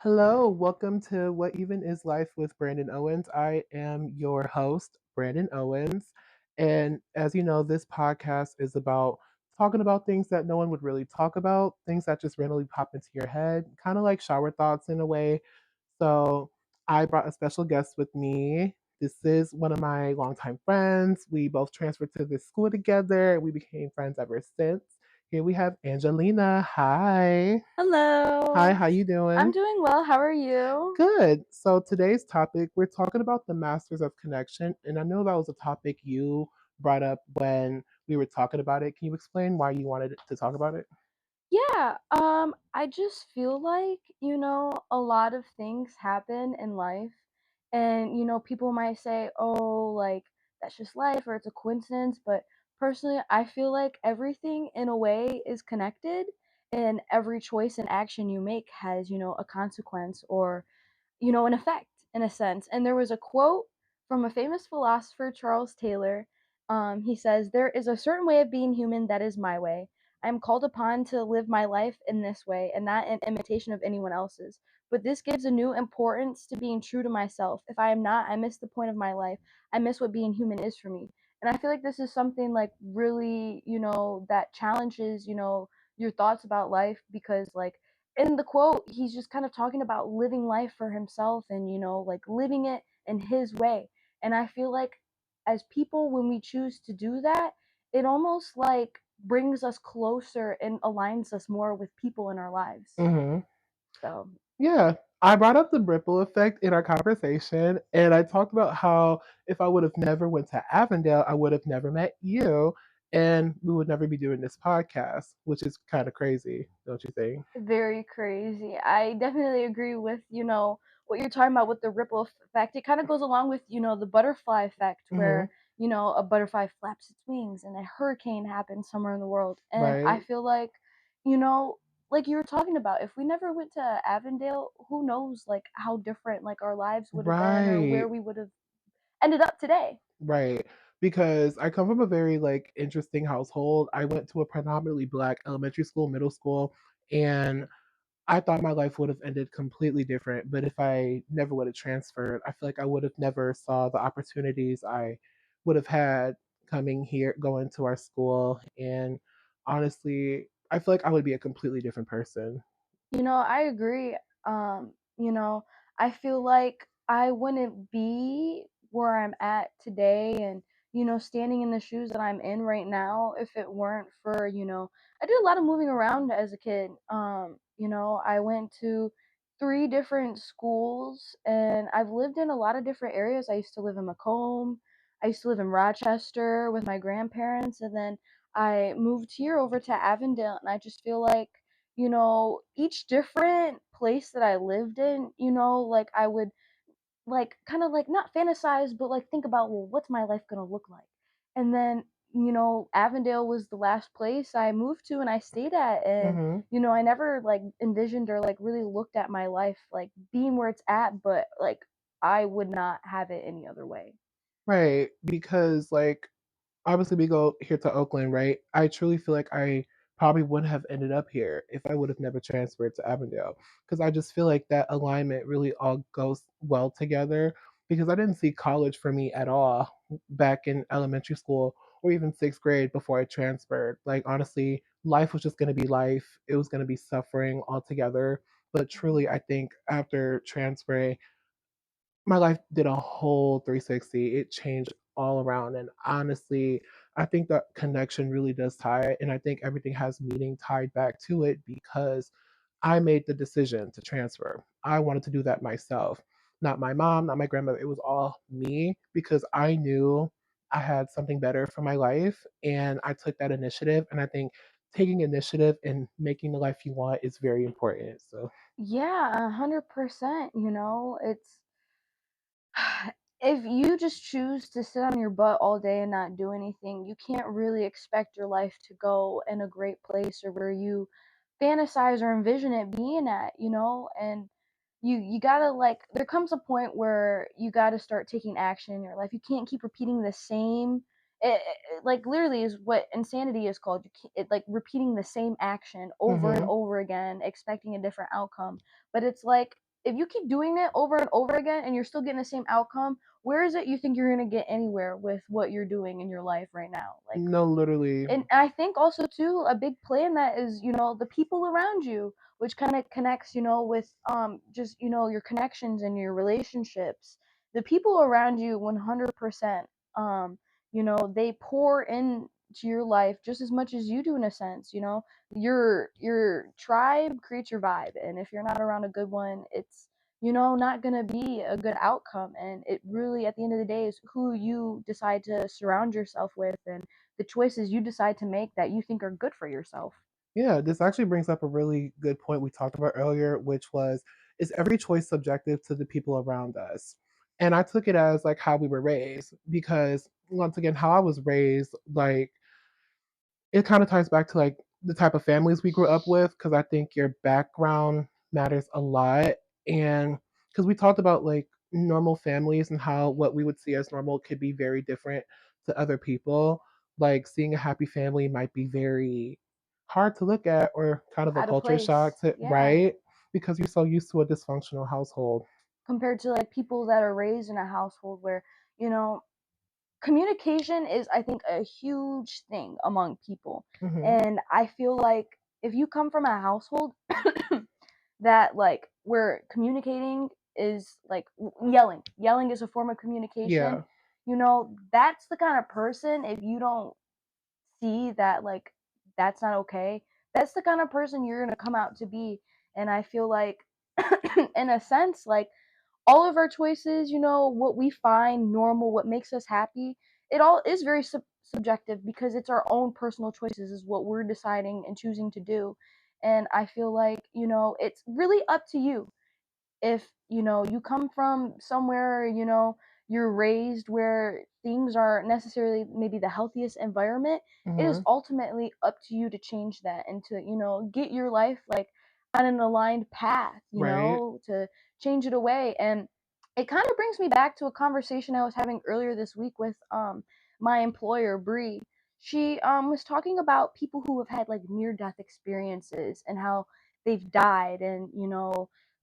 Hello, welcome to What Even Is Life with Brandon Owens. I am your host, Brandon Owens. And as you know, this podcast is about talking about things that no one would really talk about, things that just randomly pop into your head, kind of like shower thoughts in a way. So I brought a special guest with me. This is one of my longtime friends. We both transferred to this school together. We became friends ever since. Here we have Angelina. Hi. Hi, Hello. how you I'm doing? doing well. How are you? Good. So today's topic, we're talking about the Masters of Connection, and I know that was a topic you brought up when we were talking about it. Can you explain why you wanted to talk about it? I just feel like, a lot of things happen in life and people might say, "Oh, like that's just life or it's a coincidence," but personally, I feel like everything in a way is connected and every choice and action you make has, a consequence or an effect in a sense. And there was a quote from a famous philosopher, Charles Taylor. He says, "There is a certain way of being human that is my way. I am called upon to live my life in this way and not in imitation of anyone else's. But this gives a new importance to being true to myself. If I am not, I miss the point of my life. I miss what being human is for me." And I feel like this is something like really, that challenges, your thoughts about life because like in the quote, he's just kind of talking about living life for himself and, like living it in his way. And I feel like as people, when we choose to do that, it almost like brings us closer and aligns us more with people in our lives. Hmm. So, Yeah, I brought up the ripple effect in our conversation, and I talked about how if I would have never went to Avondale, I would have never met you, and we would never be doing this podcast, which is kind of crazy, don't you think? very crazy. I definitely agree with, what you're talking about with the ripple effect. It kind of goes along with, the butterfly effect Hmm. where, a butterfly flaps its wings and a hurricane happens somewhere in the world. And I Right, feel like, you know, like you were talking about, if we never went to Avondale, who knows like how different like our lives would have been or right. where we would have ended up today. Right. Because I come from a very like interesting household. I went to a predominantly black elementary school, middle school, and I thought my life would have ended completely different. But if I never would have transferred, I feel like I would have never saw the opportunities I would have had coming here, going to our school. And honestly, I feel like I would be a completely different person. I agree. I feel like I wouldn't be where I'm at today and, standing in the shoes that I'm in right now if it weren't for, I did a lot of moving around as a kid. I went to three different schools and I've lived in a lot of different areas. I used to live in Macomb. I used to live in Rochester with my grandparents, and then I moved here over to Avondale, and I just feel like each different place that I lived in, like I would like kind of like not fantasize, but like think about, well, what's my life gonna look like? And then, Avondale was the last place I moved to and I stayed at. And, Hmm. I never like envisioned or like really looked at my life like being where it's at, but like I would not have it any other way. Right. Because like obviously we go here to Oakland, right? I truly feel like I probably wouldn't have ended up here if I would have never transferred to Avondale. Because I just feel like that alignment really all goes well together. Because I didn't see college for me at all back in elementary school or even sixth grade before I transferred. Like, honestly, life was just going to be life, it was going to be suffering altogether. But truly, I think after transferring, my life did a whole 360. It changed all around. And honestly, I think that connection really does tie it. And I think everything has meaning tied back to it because I made the decision to transfer. I wanted to do that myself. Not my mom, not my grandmother. It was all me because I knew I had something better for my life. And I took that initiative. And I think taking initiative and making the life you want is very important. So, Yeah, 100%. It's if you just choose to sit on your butt all day and not do anything, you can't really expect your life to go in a great place or where you fantasize or envision it being at, and you gotta like there comes a point where you gotta start taking action in your life. You can't keep repeating the same like literally is what insanity is called. You can't, like repeating the same action over and mhm. over again, expecting a different outcome. But it's like if you keep doing it over and over again and you're still getting the same outcome, where is it you think you're gonna get anywhere with what you're doing in your life right now? Like, No, literally. and I think also too a big play in that is, the people around you, which kind of connects, with just, your connections and your relationships. The people around you 100%, they pour into your life just as much as you do in a sense. Your tribe creates your vibe, and if you're not around a good one, it's not going to be a good outcome. And it really, at the end of the day, is who you decide to surround yourself with, and the choices you decide to make that you think are good for yourself. Yeah, this actually brings up a really good point we talked about earlier, which was, is every choice subjective to the people around us? And I took it as like how we were raised, because once again, how I was raised, like it kind of ties back to like the type of families we grew up with, because I think your background matters a lot. And because we talked about like normal families and how what we would see as normal could be very different to other people. Like seeing a happy family might be very hard to look at, or kind of a Out of culture shock place. to, Yeah. right? Because you're so used to a dysfunctional household. Compared to like people that are raised in a household where, you know, communication is, I think, a huge thing among people. Hmm. And I feel like if you come from a household that like where communicating is like yelling is a form of communication, Yeah. that's the kind of person, if you don't see that like that's not okay, that's the kind of person you're going to come out to be. And I feel like in a sense, like all of our choices, what we find normal, what makes us happy, it all is very subjective, because it's our own personal choices, is what we're deciding and choosing to do. And I feel like, it's really up to you. If you come from somewhere, you're raised where things aren't necessarily maybe the healthiest environment, it is Hmm. ultimately up to you to change that and to get your life like on an aligned path, Right. to change it away. And it kind of brings me back to a conversation I was having earlier this week with my employer Bree. She was talking about people who have had like near death experiences and how they've died. And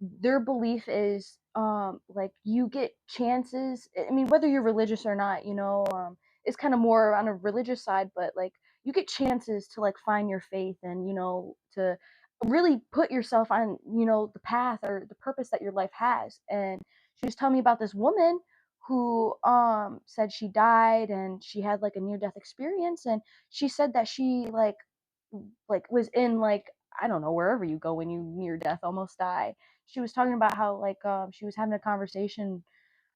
their belief is like you get chances. I mean, whether you're religious or not, it's kind of more on a religious side, but like you get chances to like find your faith and to really put yourself on the path or the purpose that your life has. And she was telling me about this woman who said she died and she had like a near death experience. And she said that she was in like, I don't know, wherever you go when you near death almost die. She was talking about how like she was having a conversation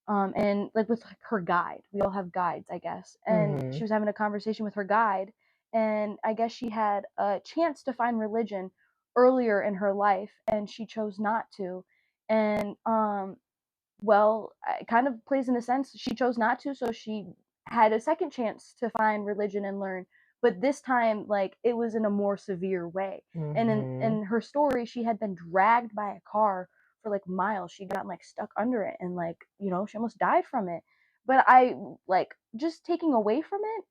and like with like, her guide. We all have guides, I guess. And she Hmm. was having a conversation with her guide, and I guess she had a chance to find religion earlier in her life and she chose not to. And well, it kind of plays in the sense she chose not to, so she had a second chance to find religion and learn, but this time, like, it was in a more severe way. And Hmm. in her story, she had been dragged by a car for like miles. She got like stuck under it and like, she almost died from it. But I like just taking away from it,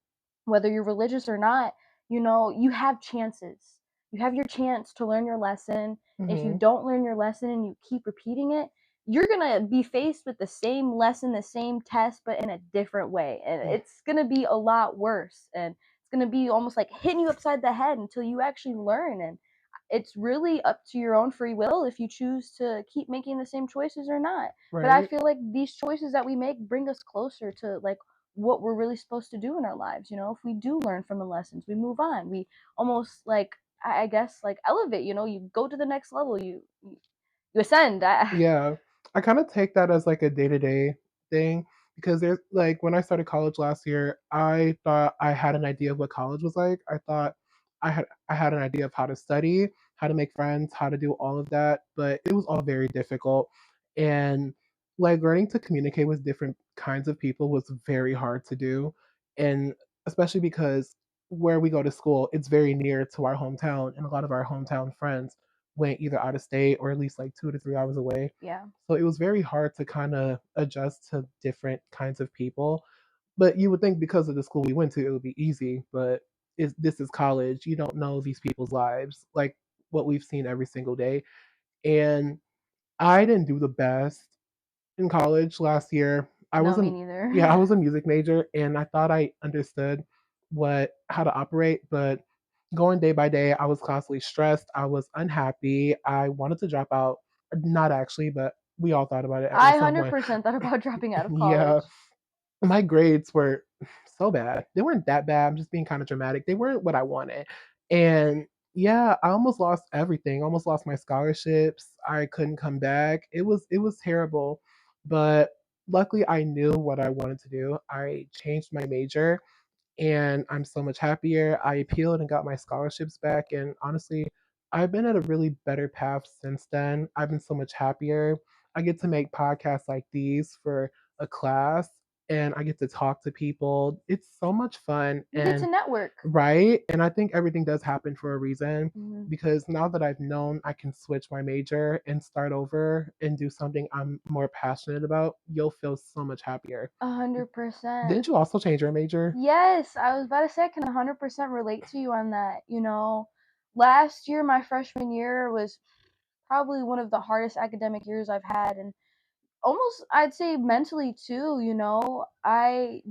whether you're religious or not, you have chances. You have your chance to learn your lesson. If you Hmm. don't learn your lesson and you keep repeating it, you're gonna be faced with the same lesson, the same test, but in a different way. And it's gonna be a lot worse. And it's gonna be almost like hitting you upside the head until you actually learn. And it's really up to your own free will if you choose to keep making the same choices or not. But I Right. feel like these choices that we make bring us closer to like what we're really supposed to do in our lives. If we do learn from the lessons, we move on. We almost like, I guess, like elevate. You go to the next level. You ascend. Yeah, I kind of take that as like a day-to-day thing, because there's like when I started college last year, I thought I had an idea of what college was like. I thought I had an idea of how to study, how to make friends, how to do all of that, but it was all very difficult. And like learning to communicate with different kinds of people was very hard to do. And especially because where we go to school, it's very near to our hometown, and a lot of our hometown friends went either out of state or at least like 2 to 3 hours away. Yeah. So it was very hard to kind of adjust to different kinds of people. But you would think because of the school we went to, it would be easy. But this is college. You don't know these people's lives like what we've seen every single day. And I didn't do the best in college last year. I No, was me a Yeah, I neither. was a music major and I thought I understood what how to operate, but going day by day, I was constantly stressed. I was unhappy. I wanted to drop out. Not actually, but we all thought about it I at some point. 100% thought about dropping out of Yeah, college. my grades were so bad. They weren't that bad. I'm just being kind of dramatic. They weren't what I wanted. And yeah, I almost lost everything. Almost lost my scholarships. I couldn't come back. It was terrible. But luckily I knew what I wanted to do. I changed my major and I'm so much happier. I appealed and got my scholarships back, and honestly, I've been at a really better path since then. I've been so much happier. I get to make podcasts like these for a class, and I get to talk to people. It's so much fun, You get to and network. right? And I think everything does happen for a reason Mhm. because now that I've known I can switch my major and start over and do something I'm more passionate about, you'll feel so much happier. 100%. Didn't you also change your major? Yes, I was about to say I can 100% relate to you on that. Last year, my freshman year was probably one of the hardest academic years I've had, and almost I'd say mentally too, I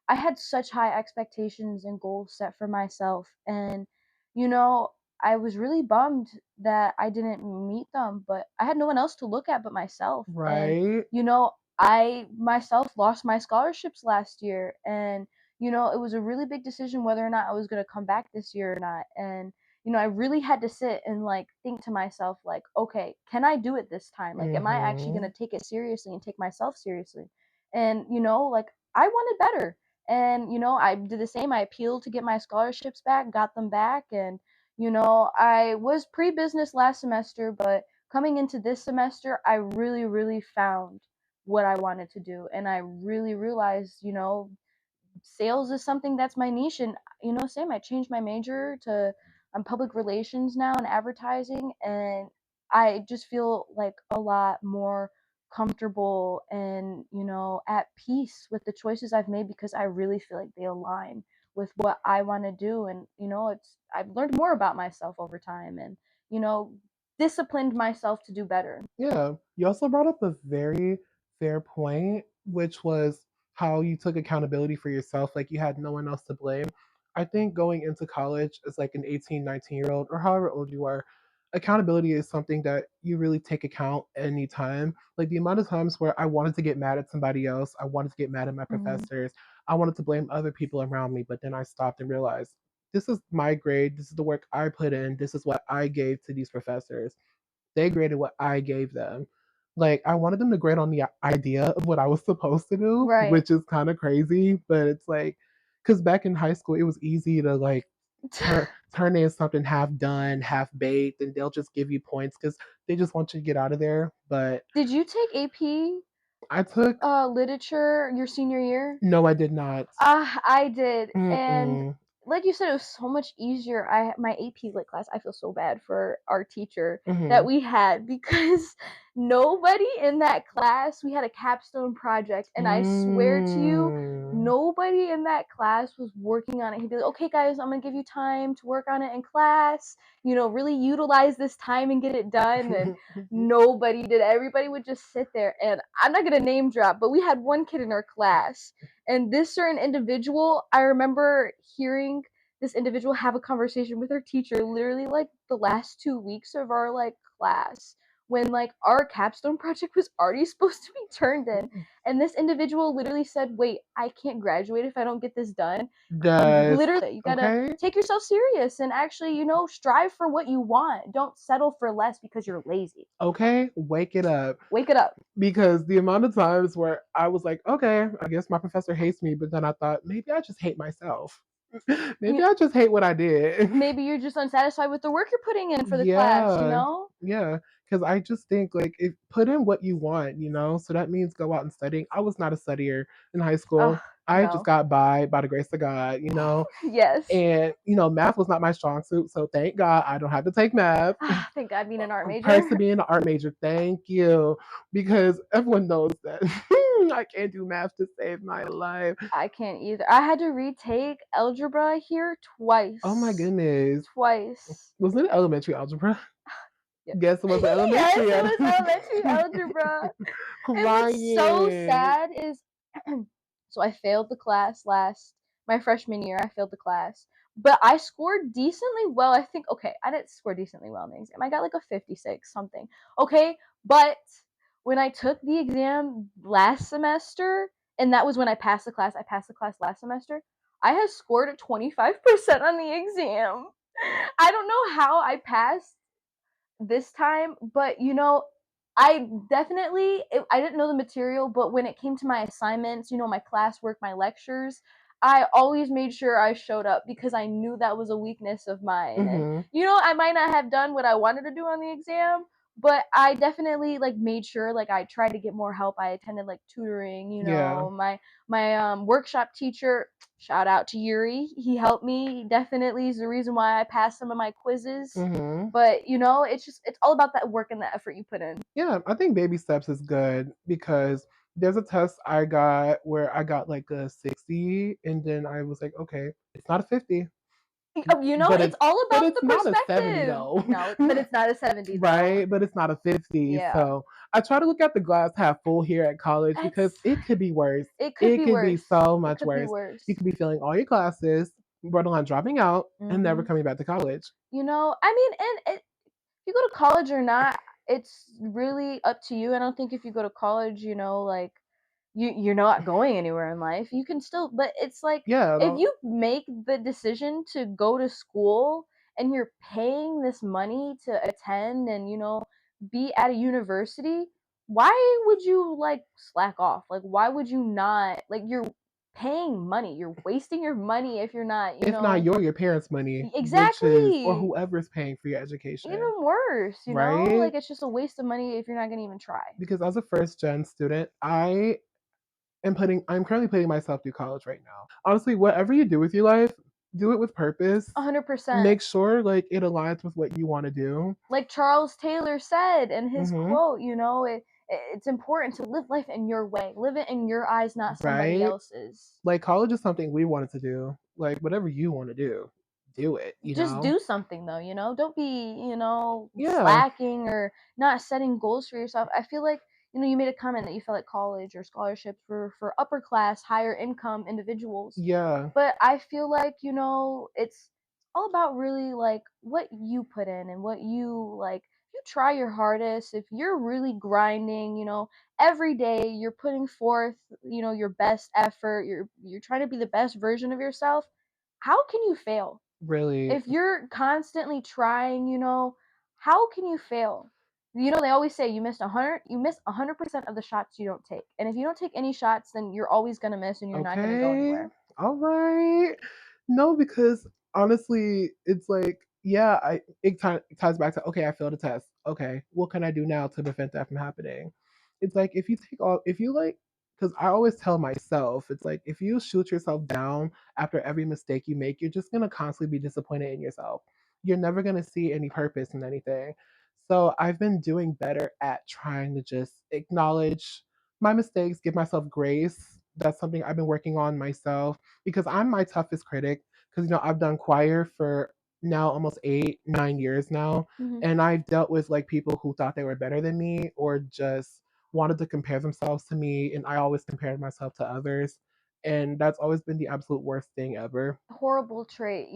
had such high expectations and goals set for myself, and you know, I was really bummed that I didn't meet them, but I had no one else to look at but myself. And Right? you know, I myself lost my scholarships last year, and it was a really big decision whether or not I was going to come back this year or not. And I really had to sit and like think to myself like, okay, can I do it this time? Like, am I actually going Mhm. to take it seriously and take myself seriously? And like I wanted better. And I did the same. I appealed to get my scholarships back, got them back, and I was pre-business last semester, but coming into this semester, I really really found what I wanted to do, and I really realized, sales is something that's my niche. And same, I changed my major to public relations now and advertising, and I just feel like a lot more comfortable and at peace with the choices I've made because I really feel like they align with what I want to do. And I've learned more about myself over time, and you know disciplined myself to do better. Yeah. You also brought up a very fair point, which was how you took accountability for yourself, like you had no one else to blame. I think going into college as like an 18, 19-year-old or however old you are, accountability is something that you really take account anytime. Like the amount of times where I wanted to get mad at somebody else, I wanted to get mad at my Hmm. professors, I wanted to blame other people around me, but then I stopped and realized this is my grade, this is the work I put in, this is what I gave to these professors. They graded what I gave them. Like, I wanted them to grade on the idea of what I was supposed to do, Right. which is kind of crazy, but it's like, because back in high school, it was easy to like turn in something half done, half baked, and they'll just give you points because they just want you to get out of there. But Did you take AP I took literature your senior year? no, I did not. I did, and Mm-mm. like you said, it was so much easier. My AP Lit class, I feel so bad for our teacher that Mm-hmm. we had because nobody in that class, we had a capstone project, and I swear to you, Mm. nobody in that class was working on it. He'd be like, "Okay, guys, I'm gonna give you time to work on it in class. Really utilize this time and get it done." And nobody did. Everybody would just sit there, and I'm not gonna name drop, but we had one kid in our class, and this certain individual, I remember hearing this individual have a conversation with her teacher literally like the last 2 weeks of our like class, when like our capstone project was already supposed to be turned in. And this individual literally said, "Wait, I can't graduate if I don't get this done." That's Literally, you gotta okay. take yourself serious and actually, strive for what you want. Don't settle for less because you're lazy. Okay, wake it up. Wake it up. Because the amount of times where I was like, okay, I guess my professor hates me, but then I thought maybe I just hate myself. Maybe You, I just hate what I did. maybe you're just unsatisfied with the work you're putting in for the class, you Yeah, know? yeah. Because I just think like if put in what you want, so that means go out and study. I was not a studier in high Ugh, school. I just no. got by the grace of God. Yes. And math was not my strong suit, so thank God I don't have to take math. Ah, thank God being an art Price to major. being an art major. Thank you. Because everyone knows that I can't do math to save my life. I can't either. I had to retake algebra here Oh my twice. goodness. Twice. Wasn't it elementary algebra? Yeah. Guess it was the Yes, elementary it was algebra. elementary algebra. And what's so Crying. sad is so I failed the class last my freshman year, I failed the class, but I scored decently well. I think okay, I didn't score decently well in the exam. I got like a 56 something. Okay, but when I took the exam last semester, and that was when I passed the class last semester, I had scored a 25% on the exam. I don't know how I passed this time, but I definitely I didn't know the material, but when it came to my assignments, my classwork, my lectures, I always made sure I showed up because I knew that was a weakness of mine. And Mhm. I might not have done what I wanted to do on the exam, but I definitely like made sure like I tried to get more help. I attended like tutoring, Yeah. my workshop teacher, shout out to Yuri. He helped me. He definitely is the reason why I passed some of my quizzes. Mhm. But it's all about that work and the effort you put in. Yeah, I think baby steps is good because there's a test I got where I got like a 60 and then I was like, okay, it's not a 50, but It's all about it's the not a 70 perspective. though. No, but it's not a 70 though. Right? But it's not a 50. Yeah. So I try to look at the glass half full here at college because It's it could be worse. it could It be could be worse. so It much could be worse. You worse. could be failing all your classes, borderline dropping out, and never Mhm. coming back to college. I mean, and if you go to college or not, it's really up to you. I don't think if you go to college, like you're not going anywhere in life. You can still, but it's like Yeah, if no, you make the decision to go to school and you're paying this money to attend and be at a university, why would you like slack off? Like why would you not like you're paying money. You're wasting your money if you're not, if not your parents' money, which is or exactly. whoever's paying for your education, Even worse, right? like it's just a waste of money if you're not gonna even try. Because as a first gen student, I'm currently putting myself through college right now. Honestly, whatever you do with your life, do it with purpose. 100%. Make sure like it aligns with what you want to do. Like Charles Taylor said in his Mhm. quote, it's important to live life in your way. Live it in your eyes, not somebody Right? else's. Like college is something we wanted to do. Like whatever you want to do it, you Just know? do something though, don't be, Yeah. slacking or not setting goals for yourself. I feel like, you made a comment that you felt like college or scholarships were for upper class, higher income individuals. Yeah. But I feel like, it's all about really like what you put in and what you like. If you try your hardest, if you're really grinding, every day you're putting forth, your best effort, you're trying to be the best version of yourself, how can you fail? Really. If you're constantly trying, how can you fail? They always say you miss 100% of the shots you don't take. And if you don't take any shots, then you're always going to miss and you're not going to go Okay. anywhere. All right. No, because honestly, it's like, yeah, it ties back to okay, I failed a test. Okay, what can I do now to prevent that from happening? It's like if you like, because I always tell myself, it's like if you shoot yourself down after every mistake you make, you're just gonna constantly be disappointed in yourself. You're never gonna see any purpose in anything. So I've been doing better at trying to just acknowledge my mistakes, give myself grace. That's something I've been working on myself because I'm my toughest critic. Because I've done choir for now almost 8, 9 years now, Hmm. and I've dealt with like people who thought they were better than me or just wanted to compare themselves to me, and I always compared myself to others, and that's always been the absolute worst thing ever. Horrible trait.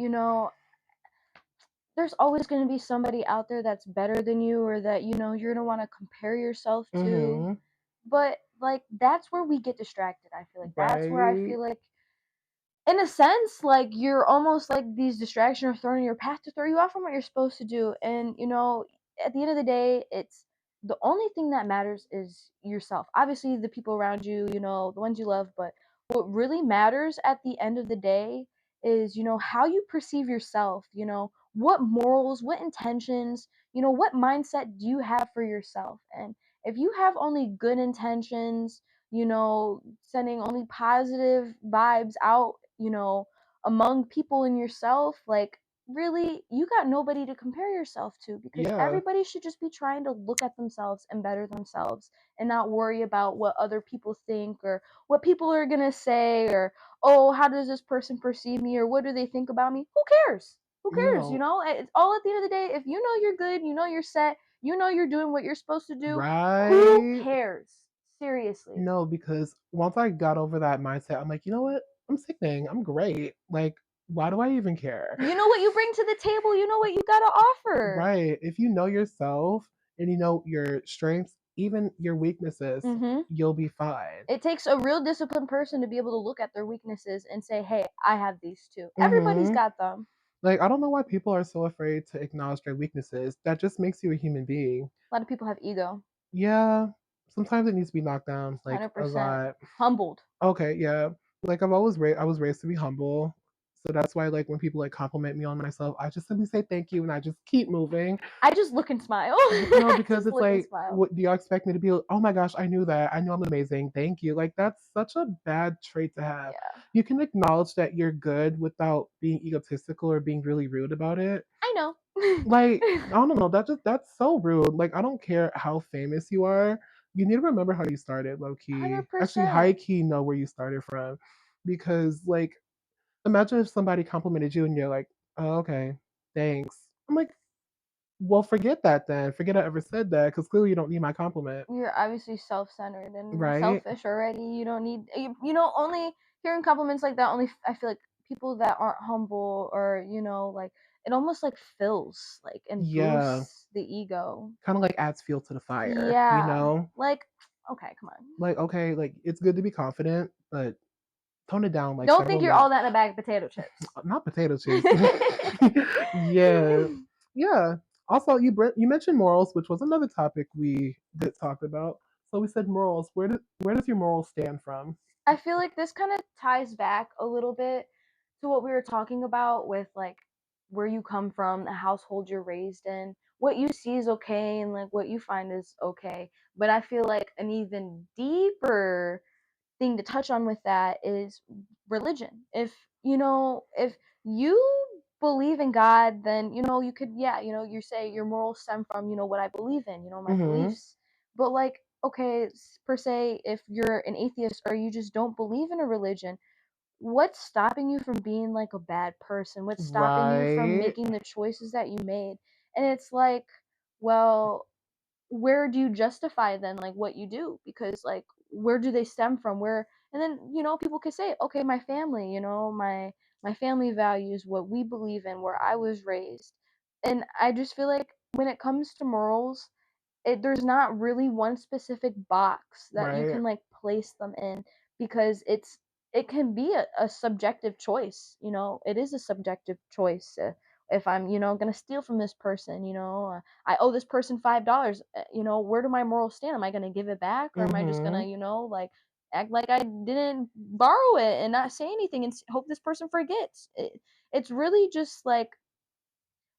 There's always going to be somebody out there that's better than you or that, you're going to want to compare yourself to. Mhm. But like, that's where we get distracted. I feel like that's where I Right. feel like in a sense, like you're almost like these distractions are thrown in your path to throw you off from what you're supposed to do. And at the end of the day, it's the only thing that matters is yourself. Obviously, the people around you, the ones you love, but what really matters at the end of the day is, how you perceive yourself, what morals, what intentions, what mindset do you have for yourself? And if you have only good intentions, sending only positive vibes out, among people and yourself, like really, you got nobody to compare yourself to because Yeah. everybody should just be trying to look at themselves and better themselves and not worry about what other people think or what people are going to say or, oh, how does this person perceive me or what do they think about me? Who cares? Who cares? No. It's all at the end of the day. If you know you're good, you're set, You know you're doing what you're supposed to do. Who Right? cares? Seriously. No, because once I got over that mindset, I'm like, you know what? I'm sickening. I'm great. Like, why do I even care? You know what you bring to the table. You know what you gotta offer. Right. If you know yourself and you know your strengths, even your weaknesses, Mhm. you'll be fine. It takes a real disciplined person to be able to look at their weaknesses and say, "Hey, I have these too." Everybody's Mhm. got them. Like, I don't know why people are so afraid to acknowledge their weaknesses. That just makes you a human being. A lot of people have ego. Yeah. Sometimes it needs to be knocked down, like, a 100%. lot. Humbled. Okay, yeah. Like, I was raised to be humble, so that's why, like, when people, like, compliment me on myself, I just simply say thank you, and I just keep moving. I just look and smile. No, I because just it's look and like, smile. what do y'all expect me to be? Oh my gosh, I knew that. I know I'm amazing. Thank you. Like, that's such a bad trait to have. Yeah. You can acknowledge that you're good without being egotistical or being really rude about it. I know. Like, I don't know, that's so rude. Like, I don't care how famous you are. You need to remember how you started, low key. Actually, high 100%. key, know where you started from, because like, imagine if somebody complimented you and you're like, "Oh, okay, thanks." I'm like, well, forget that then. Forget I ever said that, because clearly you don't need my compliment, You're obviously self-centered and right? selfish already. You don't need only hearing compliments like that only I feel like people that aren't humble or, like it almost like fills like and Yeah, boosts the ego. kind of like adds fuel to the fire, you Yeah. know? Like okay, come on. Like, okay, like it's good to be confident, but tone it down like Don't think several you're all notch. that in a bag of potato chips. Not potato chips. Yeah, yeah. Also, you mentioned morals, which was another topic we did talk about. So we said morals. Where does your morals stand from? I feel like this kind of ties back a little bit to what we were talking about with like where you come from, the household you're raised in, what you see is okay and like what you find is okay. But I feel like an even deeper thing to touch on with that is religion. If you believe in God, then you could, yeah, you say your morals stem from what I believe in, my Mm-hmm. beliefs. But like, okay, per se, if you're an atheist or you just don't believe in a religion, what's stopping you from being like a bad person? What's stopping you from Right. making the choices that you made? And it's like, well, where do you justify then like what you do? Because like where do they stem from? Where and then people could say, okay, my family, my family values what we believe in, where I was raised. And I just feel like when it comes to morals, there's not really one specific box that you Right. can like place them in because it can be a subjective choice. It is a subjective choice. If I'm gonna steal from this person, I owe this person $5, where do my morals stand? Am I gonna give it back, or am I just gonna Mm-hmm. like act like I didn't borrow it and not say anything and hope this person forgets? It's really just like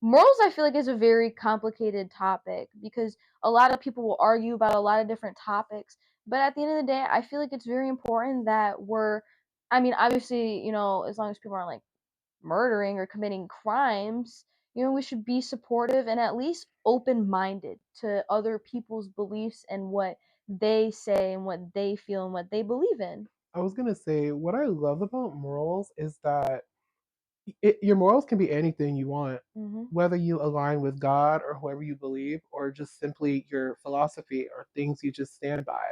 morals. I feel like is a very complicated topic because a lot of people will argue about a lot of different topics, but at the end of the day I feel like it's very important that I mean, obviously, as long as people aren't like murdering or committing crimes, we should be supportive and at least open-minded to other people's beliefs and what they say and what they feel and what they believe in. I was gonna say what I love about morals is that your morals can be anything you want, Mhm. whether you align with God or whoever you believe, or just simply your philosophy or things you just stand by.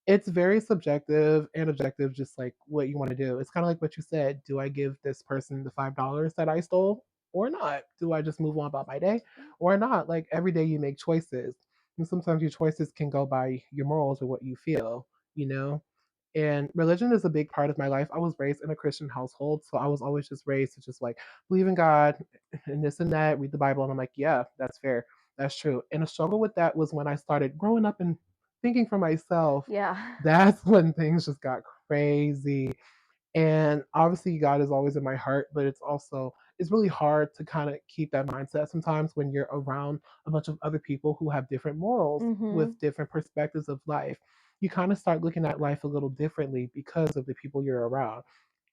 It's very subjective and objective, just like what you want to do. It's kind of like what you said. Do I give this person the $5 that I stole or not? Do I just move on about my day or not? Like every day you make choices. And sometimes your choices can go by your morals or what you feel, you know? And religion is a big part of my life. I was raised in a Christian household, so I was always just raised to just like believe in God and this and that, read the Bible. And I'm like, yeah, that's fair. That's true. And the struggle with that was when I started growing up and thinking for myself. Yeah. That's when things just got crazy. And obviously God is always in my heart, but it's really hard to kind of keep that mindset sometimes when you're around a bunch of other people who have different morals Mhm. with different perspectives of life. You kind of start looking at life a little differently because of the people you're around.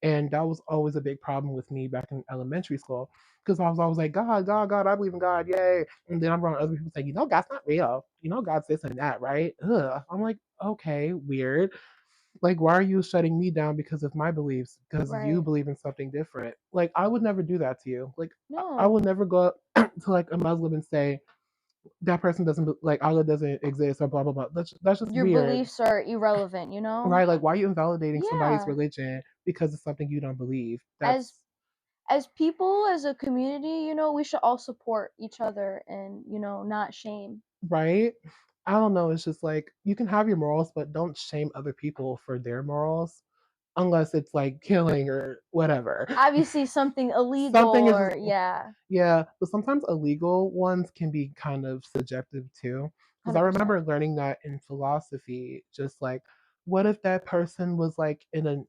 And that was always a big problem with me back in elementary school because I was always like, God, God, God, I believe in God, yay. And then I'm around other people saying, God's not real. God's this and that, right? Ugh. I'm like, okay, weird. Like, why are you shutting me down because of my beliefs? Because you Right. believe in something different. Like, I would never do that to you. Like, I would No. never go up to like a Muslim and say, that person doesn't like Allah doesn't exist or blah blah blah. That's just Your weird, beliefs are irrelevant, right? Like, why are you invalidating somebody's Yeah. religion because it's something you don't believe? As That's as people, as a community, we should all support each other and, not shame. right. I don't know. It's just like you can have your morals, but don't shame other people for their morals unless it's like killing or whatever. Obviously something illegal Something is or yeah, Yeah, but sometimes illegal ones can be kind of subjective too. Because I 100%. remember learning that in philosophy, just like, what if that person was like in a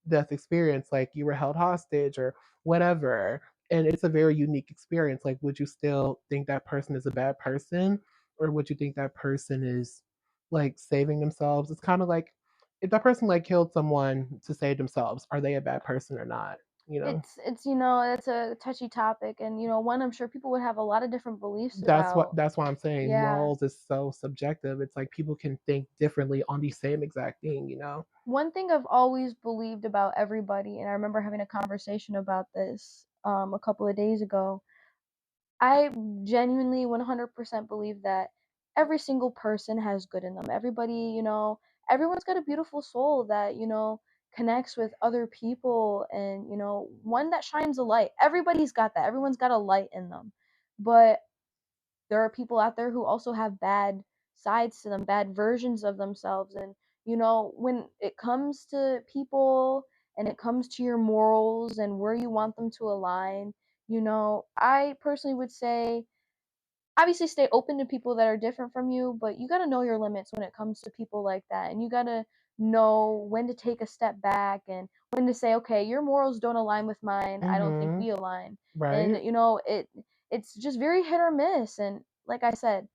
death experience, like you were held hostage or whatever, and it's a very unique experience. Like, would you still think that person is a bad person, or would you think that person is like saving themselves? It's kind of like if that person like killed someone to save themselves, are they a bad person or not? You know? It's a touchy topic and one I'm sure people would have a lot of different beliefs about. That's why I'm saying Yeah. morals is so subjective. It's like people can think differently on the same exact thing, you know? One thing I've always believed about everybody, and I remember having a conversation about this a couple of days ago. I genuinely 100% believe that every single person has good in them. Everybody, everyone's got a beautiful soul that, connects with other people and, one that shines a light. Everybody's got that. Everyone's got a light in them. But there are people out there who also have bad sides to them, bad versions of themselves. And, when it comes to people and it comes to your morals and where you want them to align, I personally would say obviously stay open to people that are different from you, but you got to know your limits when it comes to people like that. And you got to know when to take a step back and when to say, okay, your morals don't align with mine. I don't think Mhm. we align. And Right? it's just very hit or miss. And like I said,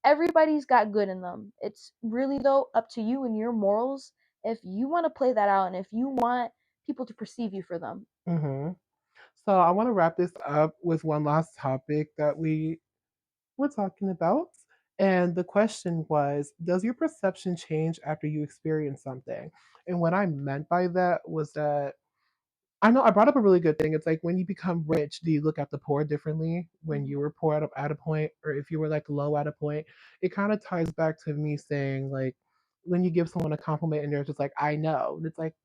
everybody's got good in them. It's really though up to you and your morals if you want to play that out and if you want people to perceive you for them. Mhm. So I want to wrap this up with one last topic that we were talking about. And the question was, does your perception change after you experience something? And what I meant by that was that I know I brought up a really good thing. It's like when you become rich, do you look at the poor differently when Mhm. you were poor at a point, or if you were like low at a point? It kind of ties back to me saying like when you give someone a compliment and they're just like, I know. And it's like,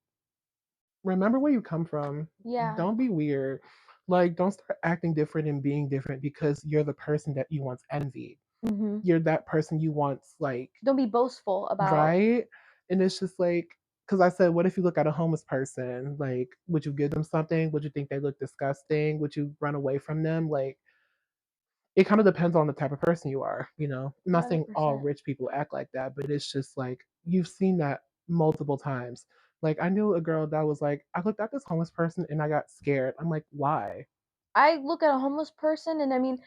remember where you come from. Yeah. Don't be weird. Like, don't start acting different and being different because you're the person that you once envied. Mhm. You're that person you once like, Don't be boastful about. right? And it's just like, because I said, what if you look at a homeless person? Like, would you give them something? Would you think they look disgusting? Would you run away from them? Like, it kind of depends on the type of person you are, you know? I'm not saying all 100%. rich people act like that, but it's just like, you've seen that multiple times. Like, I knew a girl that was like, I looked at this homeless person and I got scared. I'm like, why? I look at a homeless person and I mean,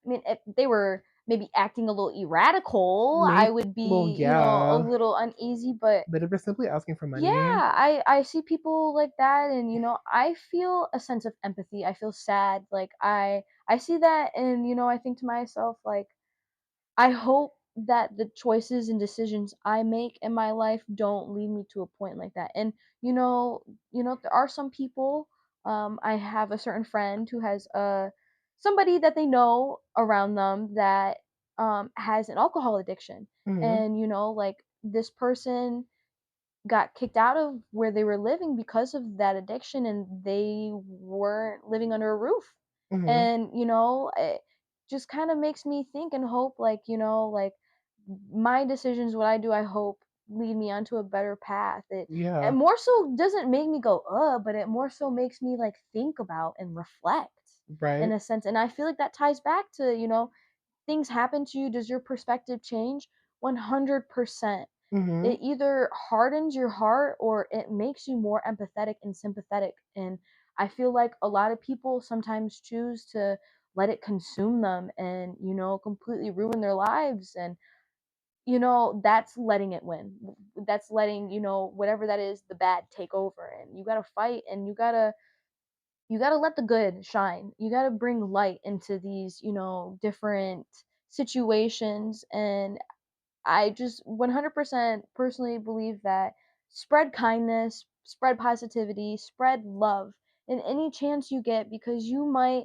if they were maybe acting a little erratical, I Maybe, would well, be, a yeah, little uneasy, but but if they're simply asking for yeah, money, I see people like that and I feel a sense of empathy. I feel sad. Like I see that and I think to myself like I hope that the choices and decisions I make in my life don't lead me to a point like that. And there are some people. I have a certain friend who has somebody that they know around them that has an alcohol addiction, mm-hmm, and like this person got kicked out of where they were living because of that addiction and they weren't living under a roof. mm-hmm, And it just kind of makes me think and hope like like my decisions what I do I hope lead me onto a better path. It yeah, more so doesn't make me go but it more so makes me like think about and reflect in right, a sense. And I feel like that ties back to things happen to you, does your perspective change? 100%. mm-hmm, It either hardens your heart or it makes you more empathetic and sympathetic. And I feel like a lot of people sometimes choose to let it consume them and, completely ruin their lives. And, that's letting it win. That's letting, whatever that is, the bad take over. And you got to fight and you got to let the good shine. You got to bring light into these, different situations. And I just 100% personally believe that spread kindness, spread positivity, spread love in any chance you get because you might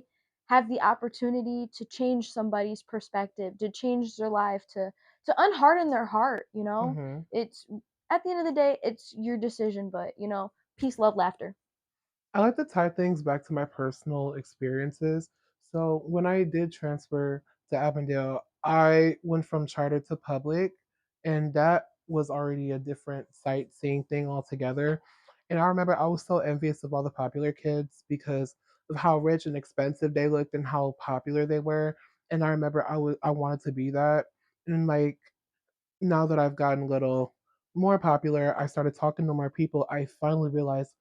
have the opportunity to change somebody's perspective, to change their life, to unharden their heart, you know? Hmm. It's at the end of the day, it's your decision, but peace, love, laughter. I like to tie things back to my personal experiences. So when I did transfer to Avondale, I went from charter to public, and that was already a different sightseeing thing altogether. And I remember I was so envious of all the popular kids because of how rich and expensive they looked and how popular they were. And I remember I wanted to be that. And like now that I've gotten a little more popular, I started talking to more people. I finally realized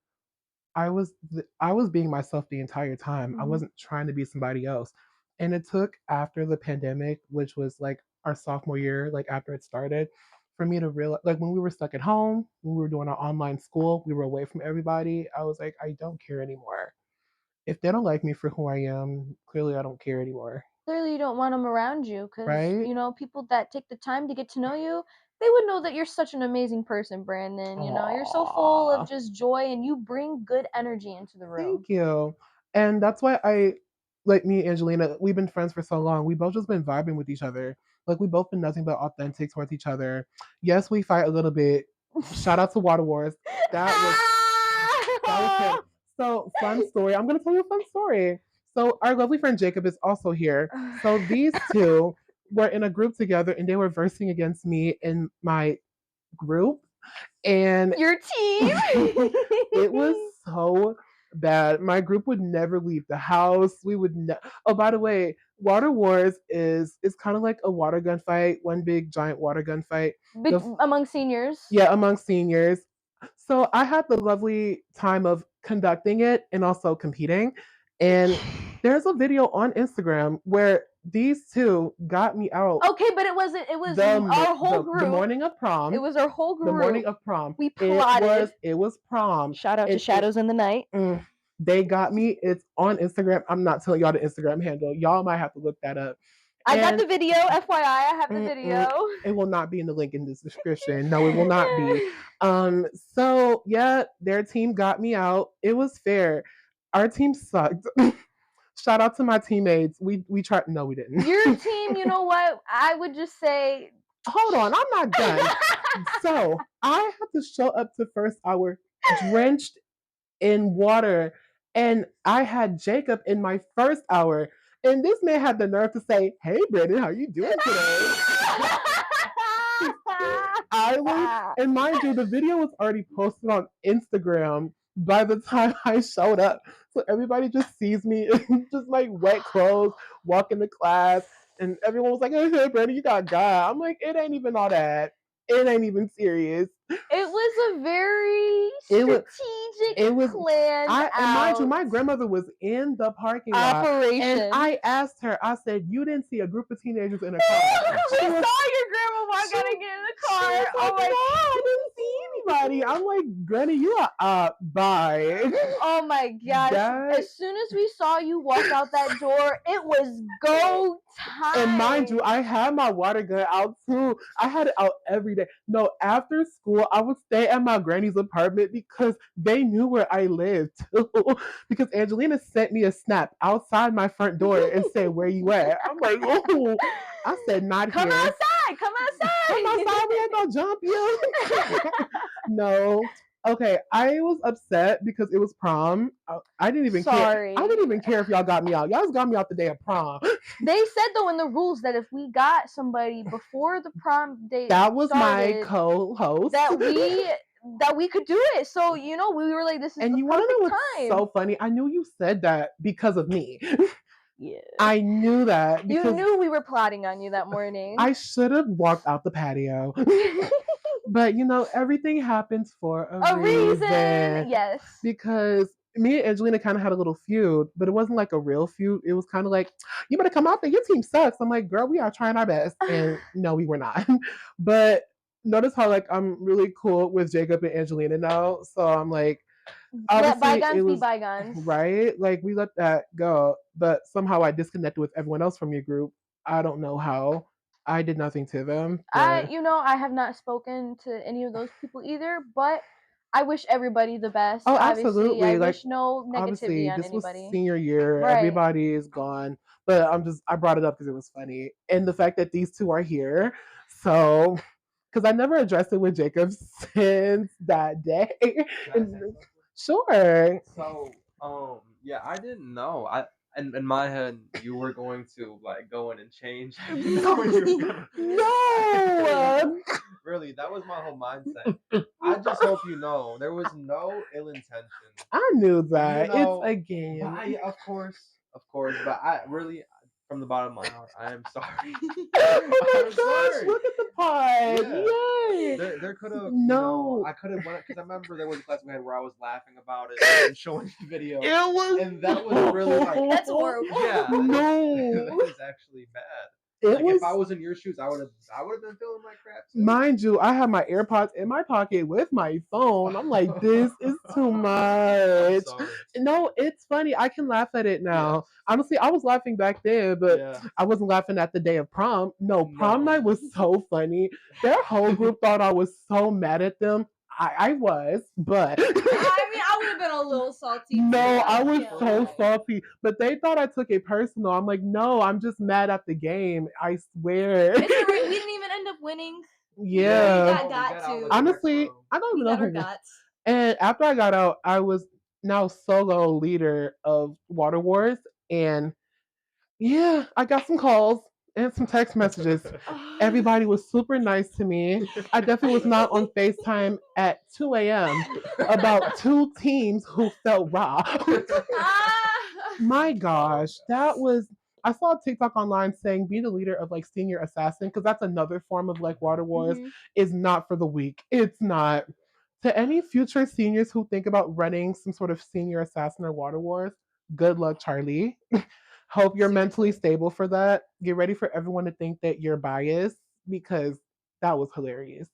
I was being myself the entire time. I Mhm. wasn't trying to be somebody else. And it took after the pandemic, which was like our sophomore year, like after it started, for me to realize, like when we were stuck at home, when we were doing our online school, we were away from everybody. I was like, I don't care anymore. If they don't like me for who I am, clearly I don't care anymore. Clearly, you don't want them around you because, Right? people that take the time to get to know you, they would know that you're such an amazing person, Brandon. You're so full of Aww. just joy and you bring good energy into the room. Thank you. And that's why like me and Angelina, we've been friends for so long. We both just been vibing with each other. Like we both been nothing but authentic towards each other. Yes, we fight a little bit. Shout out to Water Wars. That was that was him. So fun story. I'm gonna tell you a fun story. So our lovely friend Jacob is also here. So these two were in a group together and they were versing against me in my group. And Your team. it was so bad. My group would never leave the house. We would Oh, by the way, Water Wars is kind of like a water gun fight, one big giant water gun fight. The Among seniors. Yeah, among seniors. So I had the lovely time of conducting it and also competing. And there's a video on Instagram where these two got me out Okay, but it wasn't. It was our whole the group. morning of It prom. was our whole The morning group. of prom. We It was plotted. it was prom. Shout out to It Shadows in the Night. they got me. It's on Instagram. I'm not telling y'all the Instagram handle. Y'all might have to look that up. I got And the video. FYI, I have the video. it will not be in the link in this description. No, it will not be. So yeah, their team got me out. It was fair. Our team sucked. Shout out to my teammates. We tried. No, we didn't. Your team, you know what? I would just say. Hold on, I'm not done. So I had to show up to first hour drenched in water, and I had Jacob in my first hour, and this man had the nerve to say, "Hey, Brandon, how you doing today?" I was, and mind you, the video was already posted on Instagram by the time I showed up. So everybody just sees me in just like wet clothes, walking to class, and everyone was like, "Hey, Brandon, you got God." I'm like, it ain't even all that. It ain't even serious. It was a very It was strategic, it was planned I and mind you, out my grandmother was in the parking lot, and operation. I asked her. I said, "You didn't see a group of teenagers in a car?" We She saw was, your grandma walk she, out and get in the she car. was like, Oh "No, my. I didn't see anybody." I'm like, "Granny, you are up. Bye." Oh my gosh. That As soon as we saw you walk out that door, it was go And mind you, time. I had my water gun out too. I had it out every day. No, after school, I would stay at my granny's apartment because they knew where I lived too. Because Angelina sent me a snap outside my front door and said, "Where you at?" I'm like, "Oh," I said, "Not Come here." outside. Come Come outside, we ain't gonna jump you. outside. No. Okay, I was upset because it was prom. I didn't even care. I Sorry. didn't even care if y'all got me out. Y'all just got me out the day of prom. They said though in the rules that if we got somebody before the prom date That was my started, co-host. that we could do it. So we were like, this is And the you want to know perfect what's time. so funny? I knew you said that because of me. Yeah. I knew that You because knew we were plotting on you that morning. I should have walked out the patio. But everything happens for a A reason, reason. yes. Because me and Angelina kind of had a little feud, but it wasn't like a real feud. It was kind of like, "You better come out there. Your team sucks." I'm like, "Girl, we are trying our best." And no, we were not. But notice how like I'm really cool with Jacob and Angelina now. So I'm like, Let obviously it bygones be was bygones. right. Like we let that go, but somehow I disconnected with everyone else from your group. I don't know how. I did nothing to them, I, but I have not spoken to any of those people either, but I wish everybody the best. Oh, Obviously, I absolutely. Like wish no negativity obviously on this was anybody. senior year. Right. Everybody is gone. But I brought it up because it was funny. And the fact that these two are here. So because I never addressed it with Jacob since that day. Can I say something? Sure. So, yeah, I didn't know. In my head, you were going to like go in and change. I didn't know you were gonna. No. Really, that was my whole mindset. I just hope you know there was no ill intention. I knew You that. It's a know, game. of course, but I really, from the bottom of my heart, I am sorry. Oh my I'm gosh, sorry. look at the pod. Yeah. Yay. There could have, No. I could have went because I remember there was a class we had where I was laughing about it and showing the video, It was and that was really like, That's horrible. yeah, No. that is actually bad. It Like was if I was in your shoes, I would have been feeling like crap too. mind you, I have my AirPods in my pocket with my phone. I'm like, this is too I'm much. sorry. No, it's funny. I can laugh at it now. Yes. Honestly, I was laughing back then, but Yeah. I wasn't laughing at the day of prom. No, prom No. night was so funny. Their whole group thought I was so mad at them. I was, but I mean, I would have been a little salty. no, too. I was Yeah. so salty. But they thought I took it personal. I'm like, no, I'm just mad at the game. I swear. It's alright. We didn't even end up winning. Yeah. We got out to. like the Honestly, next round. I don't We even know got our who won. guts. And after I got out, I was now solo leader of Water Wars. And yeah, I got some calls and some text messages. Everybody was super nice to me. I definitely was not on FaceTime at 2 a.m. about two teams who felt raw. My gosh, that was. I saw a TikTok online saying be the leader of like senior assassin because that's another form of like Water Wars Mhm. is not for the weak. It's not. To any future seniors who think about running some sort of senior assassin or Water Wars, good luck, Charlie. Hope you're mentally Seriously. stable for that. Get ready for everyone to think that you're biased because that was hilarious.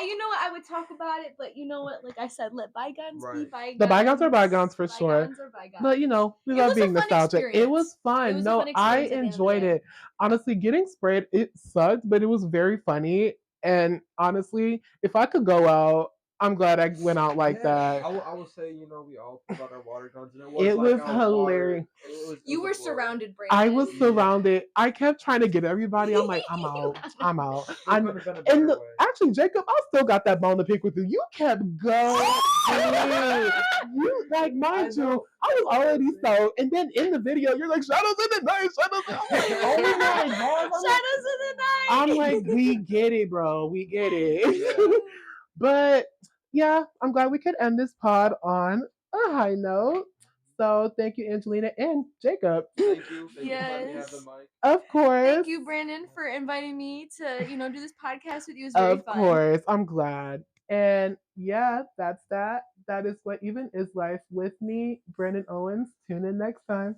You know what? I would talk about it, but you know what? Like I said, let bygones be Right. bygones. The bygones are bygones for sure. Bygones are bygones. But you know, we It love was a being fun nostalgic. It was experience. fun. It was a No, fun I experience at the end of the enjoyed day. it. Honestly, getting sprayed, it sucked, but it was very funny. And honestly, if I could go out, I'm glad I went out like that. I will say, we all pulled out our water guns, and It like was our water. hilarious. It You was were a blow. surrounded, Brandon. I was Yeah. surrounded. I kept trying to get everybody. I'm like, I'm out. I'm out. There I'm could have been a better way. actually, Jacob, I still got that bone to pick with you. You kept going. You like, mind you, know. I was already so. And then in the video, you're like, shadows in the night, shadows. I'm like, oh my god. Shadows in the night. I'm like, we get it, bro. We get it. Yeah. But yeah, I'm glad we could end this pod on a high note. So thank you, Angelina and Jacob. Thank you. Thank you for letting me have the Yes. mic. Of course. Thank you, Brandon, for inviting me to, do this podcast with you. It was very Of fun. course. I'm glad. And yeah, that's that. That is what even is life with me, Brandon Owens. Tune in next time.